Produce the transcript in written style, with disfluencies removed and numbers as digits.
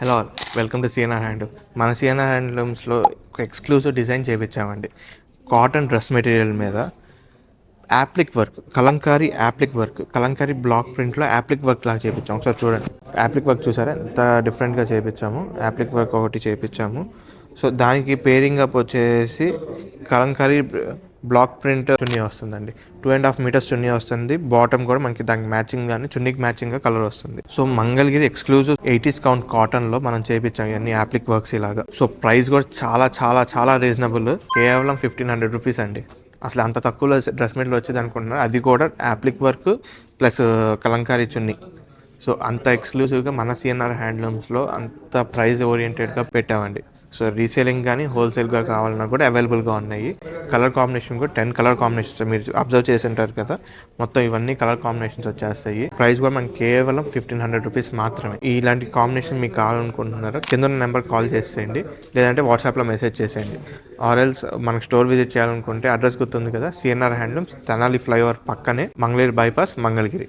Hello all, welcome to CNR handloom. మన CNR హ్యాండ్లూమ్స్లో ఒక ఎక్స్క్లూజివ్ డిజైన్ చేయించామండి. కాటన్ డ్రెస్ మెటీరియల్ మీద applique work, Kalamkari applique work, Kalamkari block ప్రింట్లో యాప్లిక్ వర్క్ లాగా చేయించాము. ఒకసారి చూడండి, యాప్లిక్ వర్క్ చూసారా ఎంత డిఫరెంట్గా చేయించాము. యాప్లిక్ వర్క్ ఒకటి చేయించాము. సో దానికి పేరింగ్ అప్ వచ్చేసి కలంకారీ బ్లాక్ ప్రింట్ చున్నీ వస్తుందండి. 2.5 మీటర్స్ చున్నీ వస్తుంది. బాటమ్ కూడా మనకి దానికి మ్యాచింగ్ కానీ చున్నీకి మ్యాచింగ్గా కలర్ వస్తుంది. So Mangalagiri exclusive 80s count కాటన్లో మనం చేయించాం ఇవన్నీ యాప్లిక్ వర్క్స్ ఇలాగా. సో ప్రైస్ కూడా చాలా చాలా చాలా రీజనబుల్, కేవలం 1500 రూపీస్ అండి. అసలు అంత తక్కువలో డ్రెస్ మెటీరియల్ వచ్చేది అనుకుంటున్నారు, అది కూడా యాప్లిక్ వర్క్ ప్లస్ కలంకారీ చున్నీ. సో అంత ఎక్స్క్లూజివ్గా మన సిఎన్ఆర్ హ్యాండ్లూమ్స్లో అంత ప్రైస్ ఓరియంటెడ్గా పెట్టామండి. సో రీసేలింగ్ కానీ హోల్సేల్గా కావాలన్నా కూడా అవైలబుల్గా ఉన్నాయి. కలర్ కాంబినేషన్ కూడా 10 కలర్ కాంబినేషన్స్ మీరు అబ్జర్వ్ చేసి ఉంటారు కదా, మొత్తం ఇవన్నీ కలర్ కాంబినేషన్స్ వచ్చేస్తాయి. ప్రైస్ కూడా మనకి కేవలం 1500 రూపీస్ మాత్రమే. ఇలాంటి కాంబినేషన్ మీకు కావాలనుకుంటున్నారో కింద ఉన్న నెంబర్ కాల్ చేసేయండి, లేదంటే వాట్సాప్లో మెసేజ్ చేసేయండి. ఆర్ఎల్స్ మనకు స్టోర్ విజిట్ చేయాలనుకుంటే అడ్రస్ గుర్తుంది కదా, సిఎన్ఆర్ హ్యాండ్లూమ్స్, తెనాలి ఫ్లైఓవర్ పక్కనే, మంగళగిరి బైపాస్, మంగళగిరి.